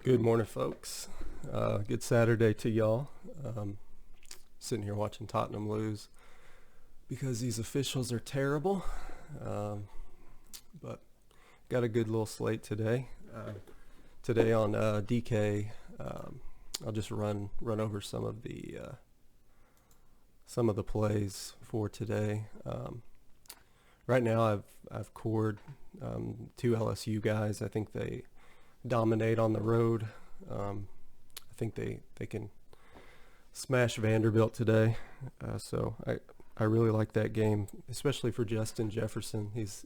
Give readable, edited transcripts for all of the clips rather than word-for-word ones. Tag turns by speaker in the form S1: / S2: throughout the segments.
S1: Good morning, folks. Good Saturday to y'all. Sitting here watching Tottenham lose because these officials are terrible. But got a good little slate today. Today on DK, I'll just run over some of the plays for today. Right now, I've cored two LSU guys. I think they dominate on the road. I think they can smash Vanderbilt today. So I really like that game, especially for Justin Jefferson. He's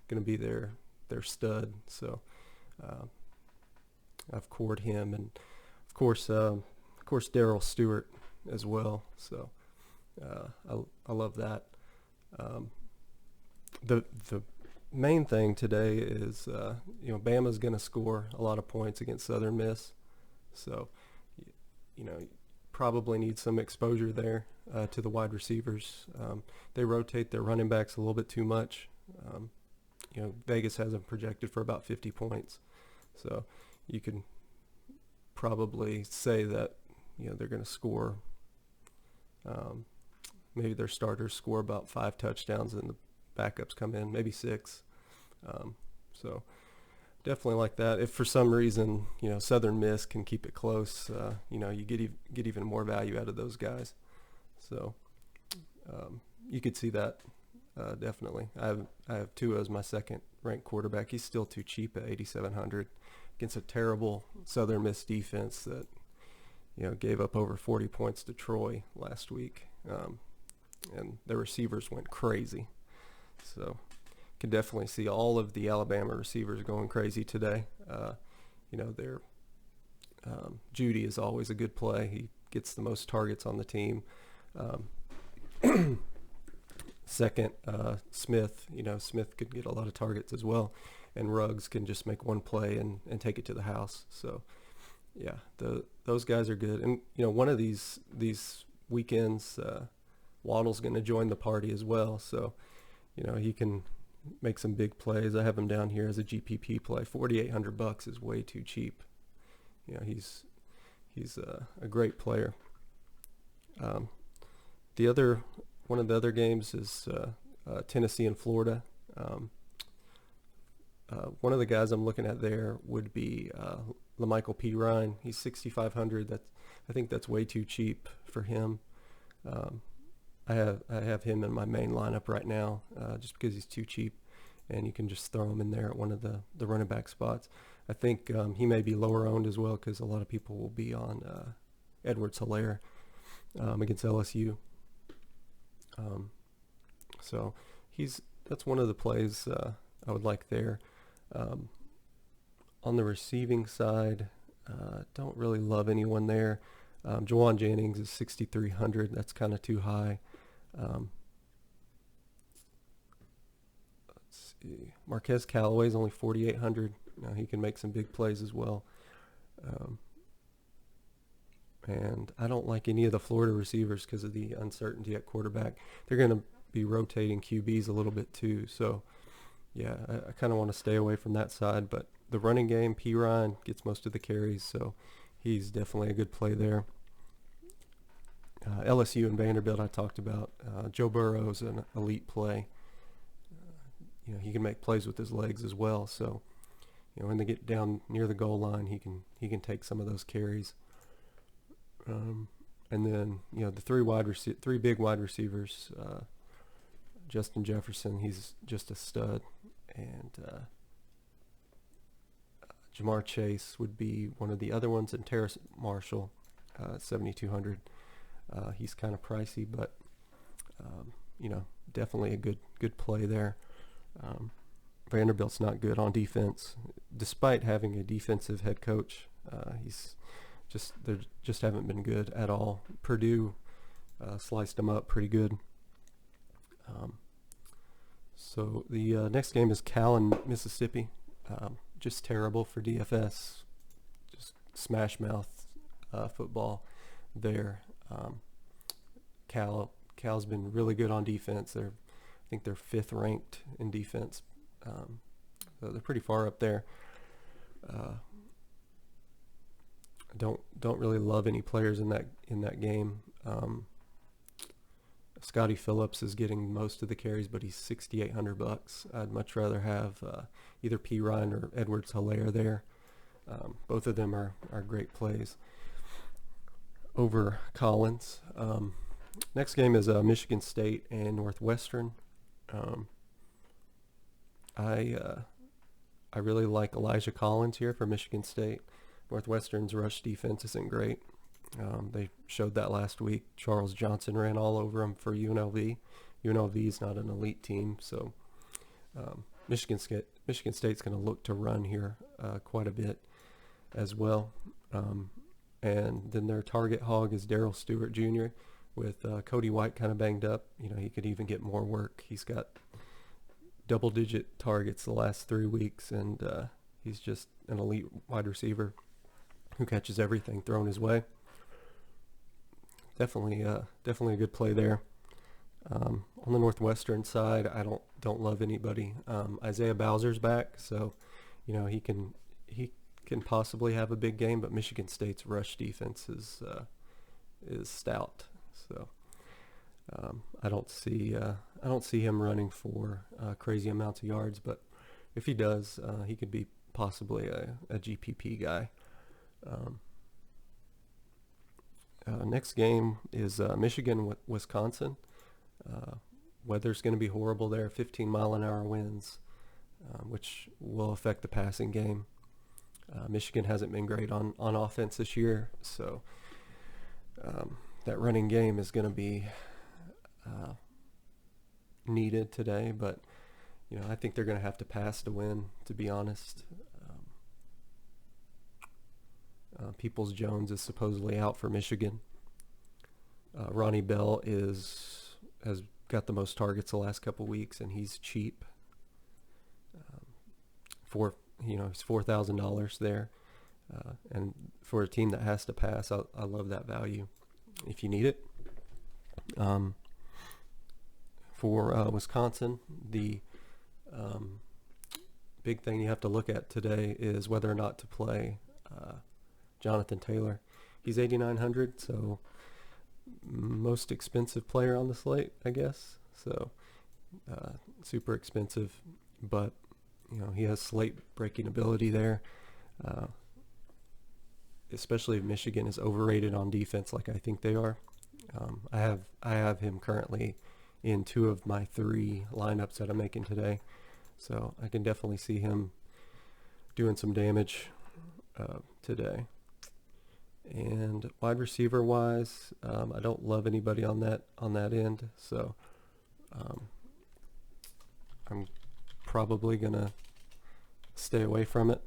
S1: going to be their stud. So I've cored him, and of course Darryl Stewart as well. So I love that. The main thing today is Bama's going to score a lot of points against Southern Miss, so probably need some exposure there to the wide receivers. They rotate their running backs a little bit too much. Vegas has them projected for about 50 points, so you can probably say that they're going to score. Maybe their starters score about 5 touchdowns and the backups come in maybe 6. So definitely like that. If for some reason Southern Miss can keep it close, you get even more value out of those guys. So you could see that definitely. I have Tua as my second ranked quarterback. He's still too cheap at 8,700 against a terrible Southern Miss defense that gave up over 40 points to Troy last week, and their receivers went crazy. So can definitely see all of the Alabama receivers going crazy today. Their Judy is always a good play. He gets the most targets on the team. Second, Smith. Smith could get a lot of targets as well, and Ruggs can just make one play and take it to the house. So yeah, those guys are good. And one of these weekends, Waddle's going to join the party as well. So he can make some big plays. I have him down here as a GPP play. $4,800 is way too cheap. He's a great player. One of the other games is Tennessee and Florida. One of the guys I'm looking at there would be LaMichael P. Ryan. He's 6,500. I think that's way too cheap for him. I have him in my main lineup right now, just because he's too cheap, and you can just throw him in there at one of the running back spots. I think he may be lower owned as well, because a lot of people will be on Edwards-Helaire against LSU. So that's one of the plays I would like there. On the receiving side, don't really love anyone there. Jawan Jennings is 6,300. That's kind of too high. Let's see. Marquez Callaway's only 4,800. He can make some big plays as well. And I don't like any of the Florida receivers because of the uncertainty at quarterback. They're going to be rotating QBs a little bit too. So, yeah, I kind of want to stay away from that side. But the running game, P. Ryan gets most of the carries, so he's definitely a good play there. LSU and Vanderbilt I talked about. Joe Burrow's an elite play. He can make plays with his legs as well. So, when they get down near the goal line, he can take some of those carries. And then the three big wide receivers. Justin Jefferson, he's just a stud, and Jamar Chase would be one of the other ones, and Terrace Marshall, 7,200. He's kind of pricey, but definitely a good play there. Vanderbilt's not good on defense, despite having a defensive head coach. They just haven't been good at all. Purdue sliced them up pretty good. So the next game is Cal and Mississippi. Just terrible for DFS. Just smash mouth football there. Cal's been really good on defense. I think they're 5th ranked in defense. So they're pretty far up there. don't really love any players in that game. Scotty Phillips is getting most of the carries, but he's $6,800. I'd much rather have either P. Ryan or Edwards-Helaire there. Both of them are great plays over Collins. Next game is Michigan State and Northwestern. I really like Elijah Collins here for Michigan State. Northwestern's rush defense isn't great. They showed that last week. Charles Johnson ran all over him for UNLV. UNLV is not an elite team, so Michigan State's going to look to run here quite a bit as well. And then their target hog is Darrell Stewart Jr. with Cody White kind of banged up. He could even get more work. He's got double-digit targets the last 3 weeks, and he's just an elite wide receiver who catches everything thrown his way. Definitely a good play there. On the Northwestern side, I don't love anybody. Isaiah Bowser's back, so he can possibly have a big game, but Michigan State's rush defense is stout. So I don't see him running for crazy amounts of yards, but if he does, he could be possibly a GPP guy. Next game is Michigan, Wisconsin. Weather's going to be horrible there, 15-mile-an-hour winds, which will affect the passing game. Michigan hasn't been great on offense this year, so that running game is going to be needed today. But I think they're going to have to pass to win, to be honest. Peoples-Jones is supposedly out for Michigan. Ronnie Bell has got the most targets the last couple weeks, and he's cheap. He's $4,000 there, and for a team that has to pass, I love that value if you need it. For Wisconsin, the big thing you have to look at today is whether or not to play Jonathan Taylor. He's $8,900, so most expensive player on the slate, I guess. So super expensive, but he has slate breaking ability there. Especially if Michigan is overrated on defense, like I think they are. I have him currently in 2 of my 3 lineups that I'm making today, so I can definitely see him doing some damage today. And wide receiver wise, I don't love anybody on that end, so I'm probably gonna stay away from it,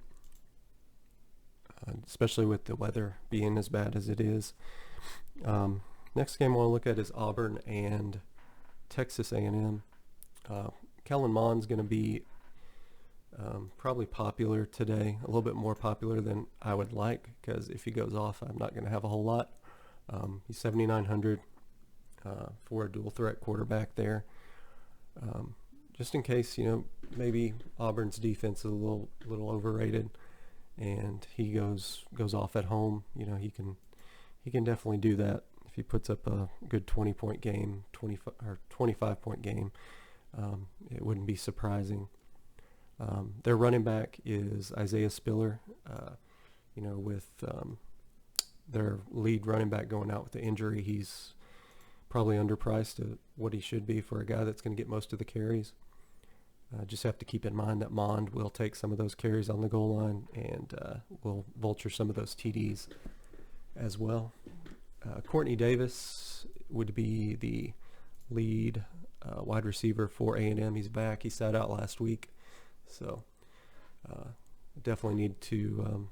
S1: especially with the weather being as bad as it is. Next game I want to look at is Auburn and Texas A&M. Kellen Mond's going to be probably popular today, a little bit more popular than I would like, because if he goes off, I'm not going to have a whole lot. He's $7,900 for a dual threat quarterback there. Just in case, maybe Auburn's defense is a little overrated, and he goes off at home. He can definitely do that if he puts up a good 20-point game, 25-point game. It wouldn't be surprising. Their running back is Isaiah Spiller. With their lead running back going out with the injury, he's probably underpriced to what he should be for a guy that's going to get most of the carries. Just have to keep in mind that Mond will take some of those carries on the goal line and will vulture some of those TDs as well. Courtney Davis would be the lead wide receiver for A&M. He's back. He sat out last week, so definitely need to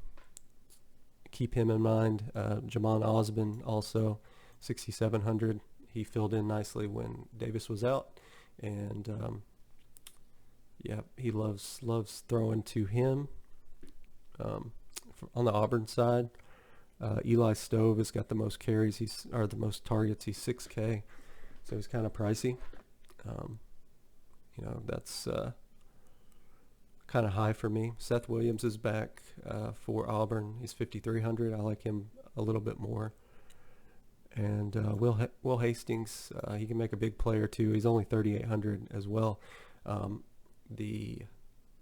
S1: keep him in mind. Jamon Osborne also $6,700. He filled in nicely when Davis was out, and he loves throwing to him. On the Auburn side, Eli Stove has got the most carries. The most targets. He's $6K, so he's kind of pricey. That's kind of high for me. Seth Williams is back for Auburn. He's 5,300. I like him a little bit more. And Will Hastings, he can make a big play or two. He's only 3,800 as well. The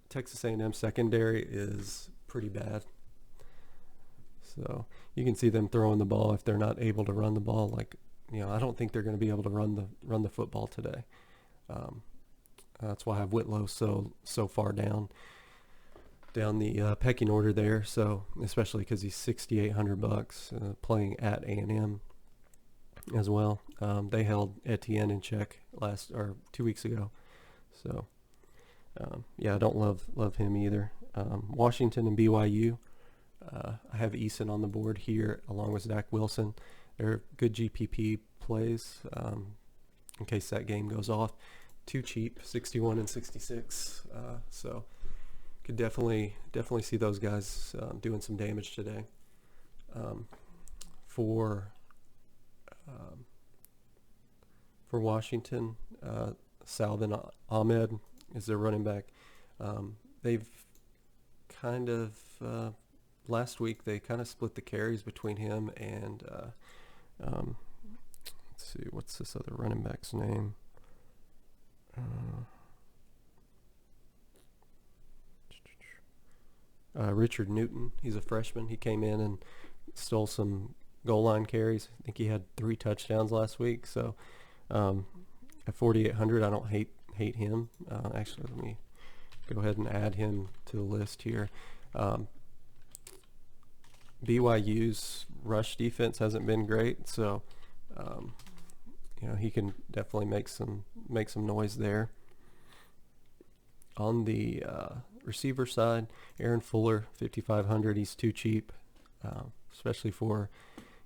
S1: Texas A&M secondary is pretty bad. So you can see them throwing the ball if they're not able to run the ball. Like, I don't think they're going to be able to run the football today. That's why I have Whitlow so far down the pecking order there. So especially because he's $6,800 playing at A&M as well. They held Etienne in check 2 weeks ago. So I don't love him either. Washington and BYU. I have Eason on the board here along with Zach Wilson. They're good GPP plays in case that game goes off. Too cheap, 61 and 66. So could definitely see those guys doing some damage today. For Washington, Salvin Ahmed is their running back. They've kind of last week they kind of split the carries between him and let's see, what's this other running back's name? Richard Newton. He's a freshman. He came in and stole some goal line carries. I think he had 3 touchdowns last week. So at 4,800, I don't hate him. Actually, let me go ahead and add him to the list here. BYU's rush defense hasn't been great, so he can definitely make some noise there. On the receiver side, Aaron Fuller, 5,500. He's too cheap, especially for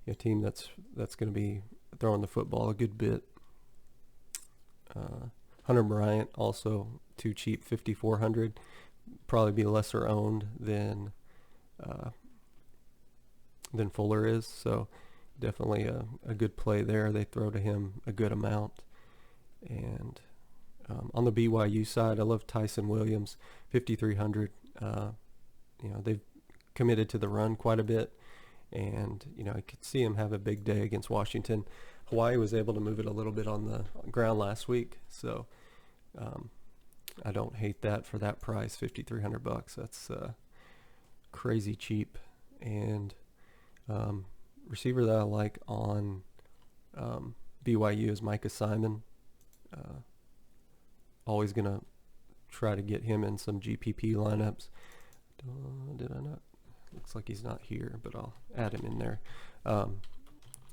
S1: a team that's going to be throwing the football a good bit. Hunter Bryant, also too cheap, 5,400. Probably be lesser owned than Fuller is, so definitely a good play there. They throw to him a good amount. And on the BYU side, I love Tyson Williams, 5,300. They've committed to the run quite a bit, and I could see him have a big day against Washington. Hawaii was able to move it a little bit on the ground last week, so I don't hate that for that price, $5,300. That's crazy cheap. And receiver that I like on BYU is Micah Simon. Always going to try to get him in some GPP lineups. Did I not? Looks like he's not here, but I'll add him in there.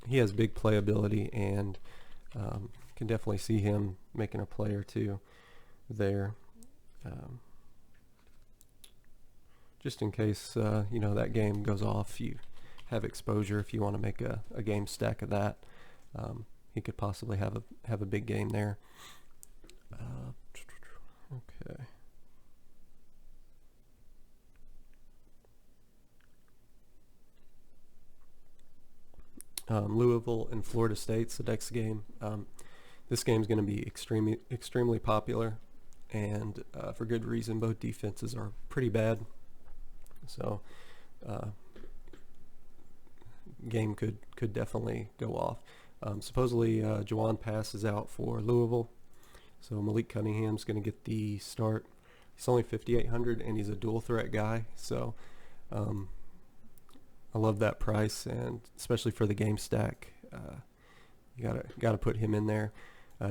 S1: He has big playability, and can definitely see him making a play or two there. Just in case, that game goes off, you have exposure if you want to make a game stack of that. He could possibly have a big game there. Okay. Louisville and Florida State's the next game. This game's going to be extremely popular, and for good reason. Both defenses are pretty bad, so game could definitely go off. Supposedly Juwan Pass is out for Louisville, so Malik Cunningham's going to get the start. He's only 5,800, and he's a dual threat guy, so I love that price, and especially for the game stack, you gotta put him in there.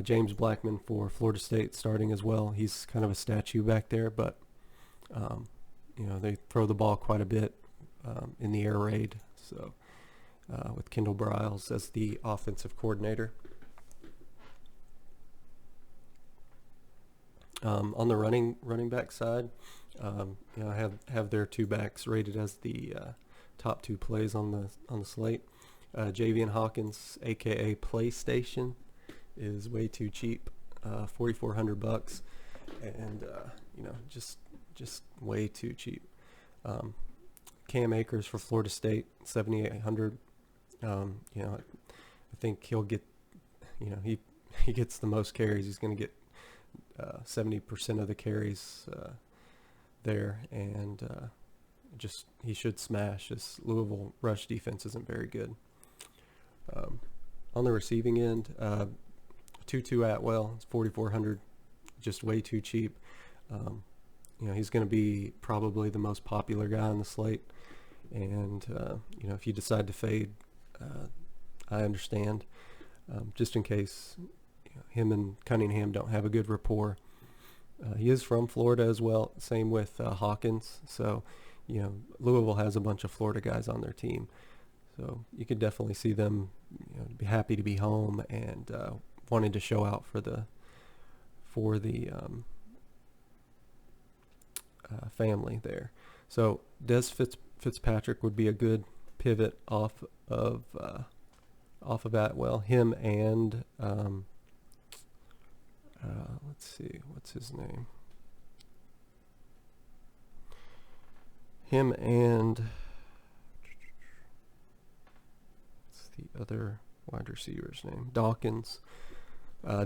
S1: James Blackman for Florida State starting as well. He's kind of a statue back there, but they throw the ball quite a bit in the air raid. So with Kendall Briles as the offensive coordinator. On the running back side, I have their 2 backs rated as the top 2 plays on the slate. Javian Hawkins, aka PlayStation, is way too cheap, $4,400, and just way too cheap. Cam Akers for Florida State, 7,800. I think he'll get, he gets the most carries. He's going to get 70% of the carries there, and he should smash. This Louisville rush defense isn't very good. On the receiving end, Tutu Atwell, it's 4,400, just way too cheap. He's going to be probably the most popular guy on the slate, and if you decide to fade, I understand. Just in case him and Cunningham don't have a good rapport. He is from Florida as well. Same with Hawkins. So, Louisville has a bunch of Florida guys on their team. So you could definitely see them be happy to be home and wanting to show out for the family there. So Des Fitzpatrick would be a good pivot off of Atwell. Him and let's see, what's his name? Him and what's the other wide receiver's name? Dawkins.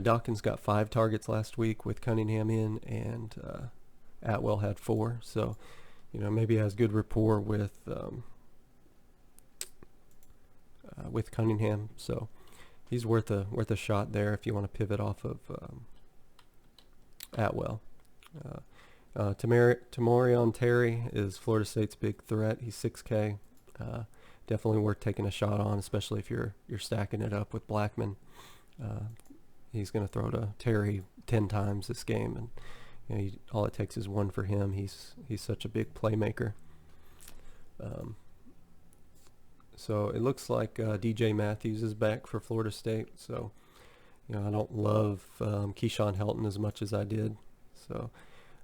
S1: Dawkins got 5 targets last week with Cunningham in, and Atwell had 4. So, maybe has good rapport with Cunningham. So he's worth a shot there if you want to pivot off of Atwell. Tamorion Terry is Florida State's big threat. He's 6K. Definitely worth taking a shot on, especially if you're stacking it up with Blackman. He's going to throw to Terry 10 times this game, and all it takes is 1 for him. He's such a big playmaker. So it looks like DJ Matthews is back for Florida State. So, I don't love Keyshawn Helton as much as I did. So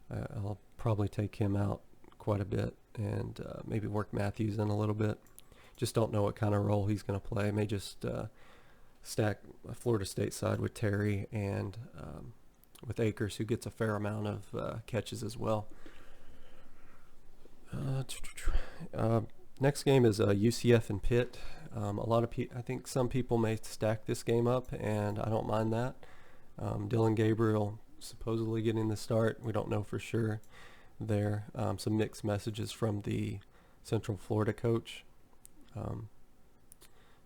S1: I'll probably take him out quite a bit and maybe work Matthews in a little bit. Just don't know what kind of role he's going to play. May just stack a Florida State side with Terry and with Akers, who gets a fair amount of catches as well. Next game is UCF and Pitt. I think some people may stack this game up, and I don't mind that. Dylan Gabriel supposedly getting the start. We don't know for sure there. Some mixed messages from the Central Florida coach.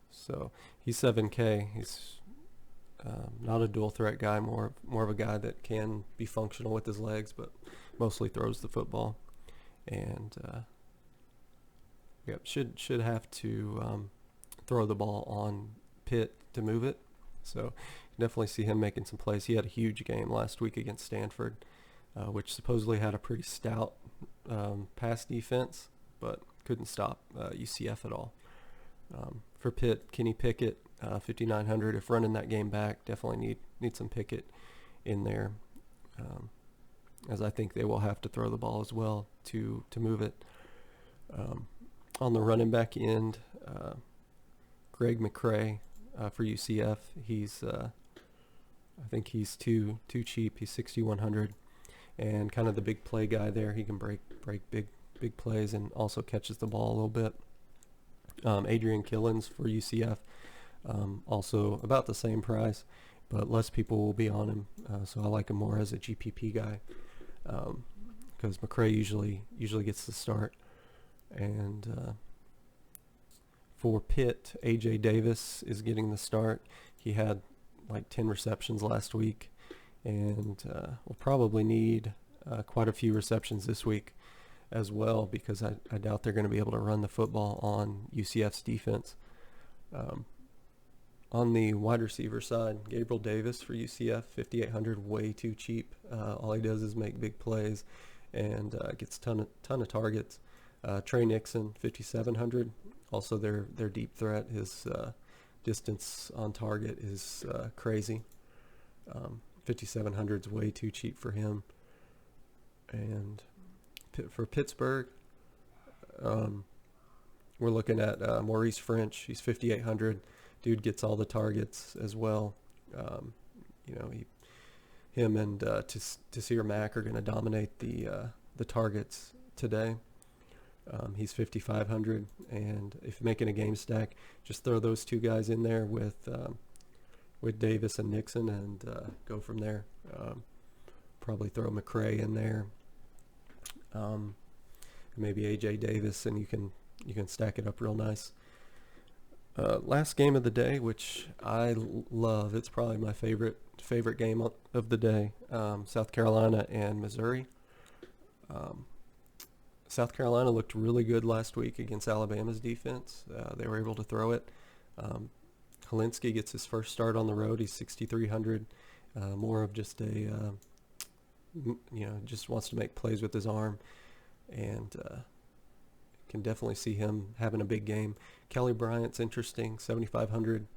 S1: So he's 7K. He's not a dual threat guy, more of a guy that can be functional with his legs, but mostly throws the football. And should have to throw the ball on Pitt to move it. So definitely see him making some plays. He had a huge game last week against Stanford, which supposedly had a pretty stout pass defense, but couldn't stop UCF at all. For Pitt, Kenny Pickett, 5,900. If running that game back, definitely need some Pickett in there, as I think they will have to throw the ball as well to move it. On the running back end, Greg McCray for UCF. He's I think he's too cheap. He's 6,100, and kind of the big play guy there. He can break big plays and also catches the ball a little bit. Adrian Killens for UCF, also about the same price, but less people will be on him. So I like him more as a GPP guy, because McCray usually gets the start. And for Pitt, AJ Davis is getting the start. He had like 10 receptions last week, and will probably need quite a few receptions this week as well, because I doubt they're going to be able to run the football on UCF's defense. On the wide receiver side, Gabriel Davis for UCF, 5,800, way too cheap. All he does is make big plays and gets ton of targets. Trey Nixon, 5,700, also their deep threat. His distance on target is crazy. 5,700 is way too cheap for him. And for Pittsburgh, we're looking at Maurice French. He's 5,800. Dude gets all the targets as well. Him and Tasir Mack are going to dominate the targets today. He's 5,500, and if making a game stack, just throw those two guys in there with Davis and Nixon, and go from there. Probably throw McCray in there. maybe AJ Davis, and you can stack it up real nice. Last game of the day, which I love. It's probably my favorite game of the day. South Carolina and Missouri. South Carolina looked really good last week against Alabama's defense. They were able to throw it. Helinski gets his first start on the road. He's 6,300. More of just a, just wants to make plays with his arm, and can definitely see him having a big game. Kelly Bryant's interesting, 7,500,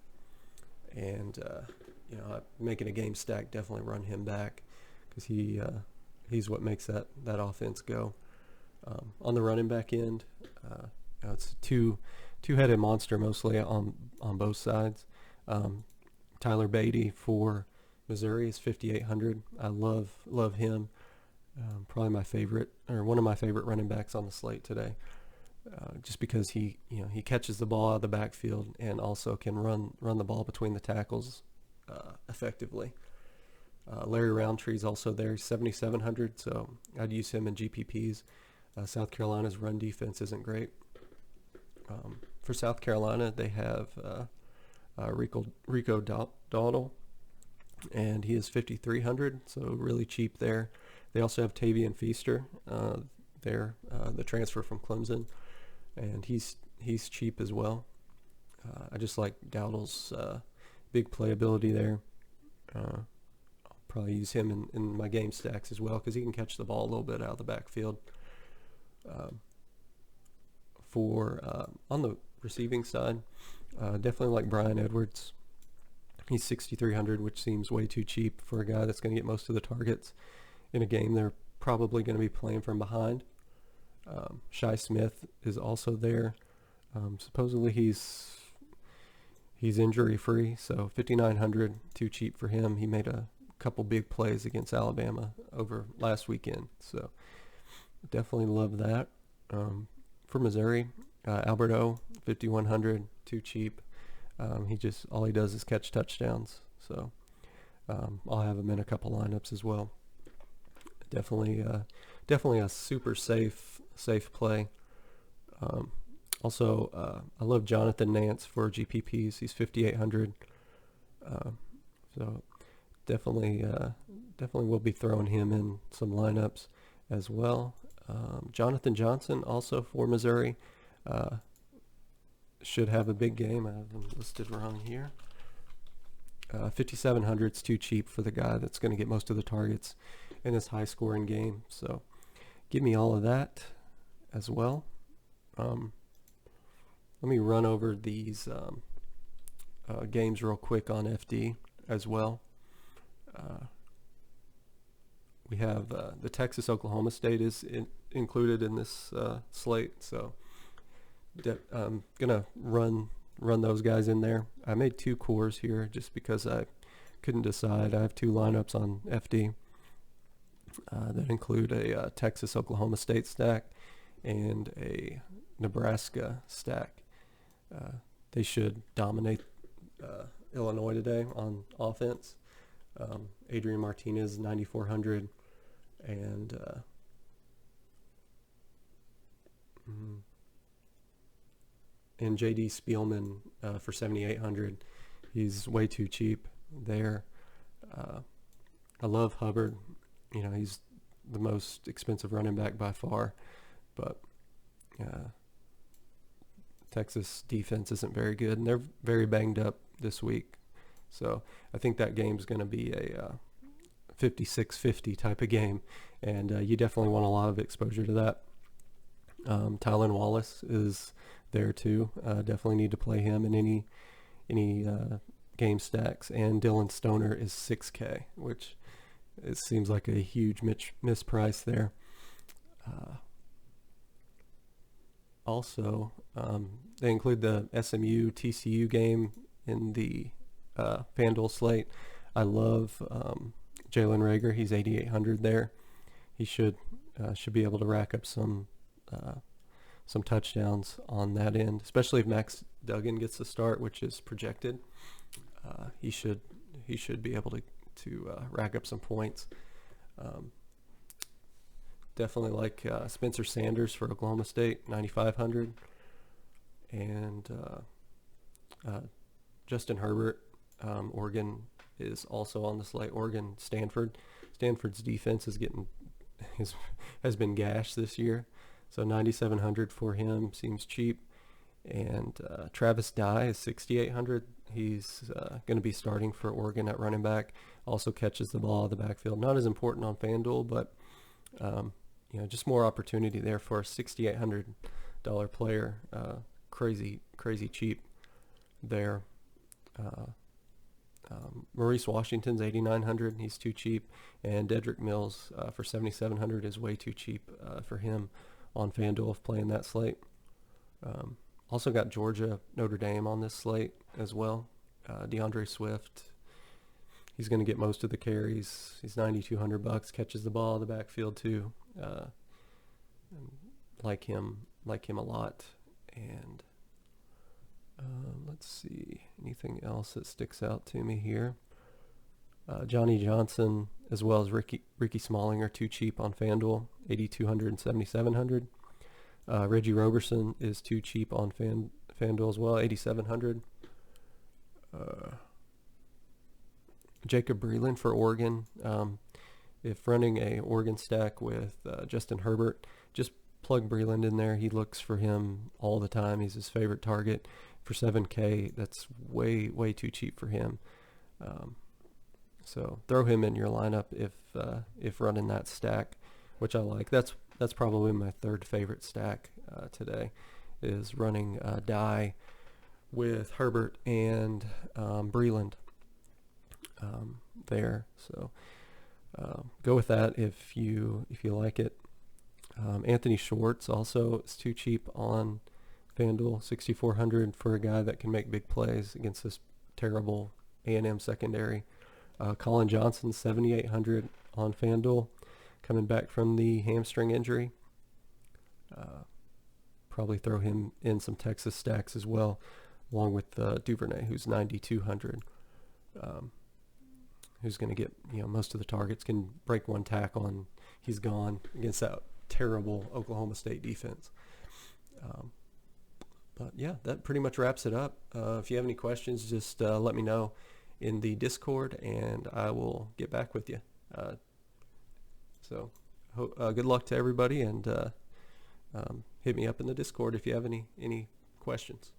S1: and making a game stack, definitely run him back because he's what makes that offense go. On the running back end, it's a two-headed monster mostly on both sides. Tyler Beatty for Missouri is 5,800. I love him. Probably my favorite, or one of my favorite running backs on the slate today. Just because he catches the ball out of the backfield and also can run the ball between the tackles effectively. Larry Roundtree's also there, 7,700. So I'd use him in GPPs. South Carolina's run defense isn't great. For South Carolina, they have Rico Dowdle, and he is 5,300, so really cheap there. They also have Tavian Feaster, the transfer from Clemson, and he's cheap as well. I just like Dowdle's big playability there. I'll probably use him in my game stacks as well because he can catch the ball a little bit out of the backfield. On the receiving side, definitely like Brian Edwards. He's 6,300, which seems way too cheap for a guy that's going to get most of the targets in a game they're probably going to be playing from behind. Shi Smith is also there. Supposedly he's injury free, so 5,900, too cheap for him. He made a couple big plays against Alabama over last weekend, so definitely love that. For Missouri, Albert O, 5,100, too cheap. All he does is catch touchdowns, so I'll have him in a couple lineups as well. Definitely a super safe play. Also, I love Jonathan Nance for GPPs. He's 5,800. So definitely will be throwing him in some lineups as well. Jonathan Johnson also for Missouri should have a big game. I have him listed wrong here. 5,700 is too cheap for the guy that's going to get most of the targets in this high-scoring game. So give me all of that as well. Let me run over these games real quick on FD as well. We have the Texas-Oklahoma State is included in this slate, so I'm gonna run those guys in there. I made two cores here just because I couldn't decide. I have two lineups on FD that include a Texas-Oklahoma State stack and a Nebraska stack. They should dominate Illinois today on offense. Adrian Martinez, 9,400, and J.D. Spielman for 7,800. He's way too cheap there. I love Hubbard. He's the most expensive running back by far, but Texas defense isn't very good, and they're very banged up this week. So I think that game's going to be a 56-50 type of game, and you definitely want a lot of exposure to that. Tylan Wallace is there too. Definitely need to play him in any game stacks. And Dylan Stoner is 6K, which it seems like a huge misprice there. Also, they include the SMU TCU game in the FanDuel slate. I love Jalen Reagor. He's 8,800 there. He should be able to rack up some touchdowns on that end, especially if Max Duggan gets the start, which is projected. He should be able to rack up some points. definitely like Spencer Sanders for Oklahoma State, 9,500, and Justin Herbert, Oregon is also on the slate. Oregon, Stanford's defense has been gashed this year, so 9,700 for him seems cheap. And Travis Dye is 6,800. He's going to be starting for Oregon at running back. Also catches the ball out of the backfield. Not as important on FanDuel, but just more opportunity there for a $6,800 player. Crazy cheap there. Maurice Washington's 8,900. He's too cheap, and Dedrick Mills for 7,700 is way too cheap for him on FanDuel if playing that slate. Also got Georgia, Notre Dame on this slate as well. DeAndre Swift, he's going to get most of the carries. He's $9,200. Catches the ball in the backfield too. Like him a lot. And let's see, anything else that sticks out to me here. Johnny Johnson as well as Ricky Smalling are too cheap on FanDuel, 8,200 and 7,700. Reggie Roberson is too cheap on FanDuel as well, 8,700. Jacob Breeland for Oregon. If running a Oregon stack with Justin Herbert, just plug Breeland in there. He looks for him all the time. He's his favorite target. For $7K, that's way too cheap for him. So throw him in your lineup if running that stack, which I like. That's probably my third favorite stack today, is running Dye with Herbert and Breeland there. So go with that if you like it. Anthony Schwartz also is too cheap on FanDuel, 6,400 for a guy that can make big plays against this terrible A&M secondary. Colin Johnson, 7,800 on FanDuel, coming back from the hamstring injury. Probably throw him in some Texas stacks as well, along with Duvernay, who's 9,200. Who's going to get most of the targets, can break one tackle and he's gone against that terrible Oklahoma State defense. But yeah, that pretty much wraps it up. If you have any questions, just let me know in the Discord and I will get back with you. So good luck to everybody, and hit me up in the Discord if you have any questions.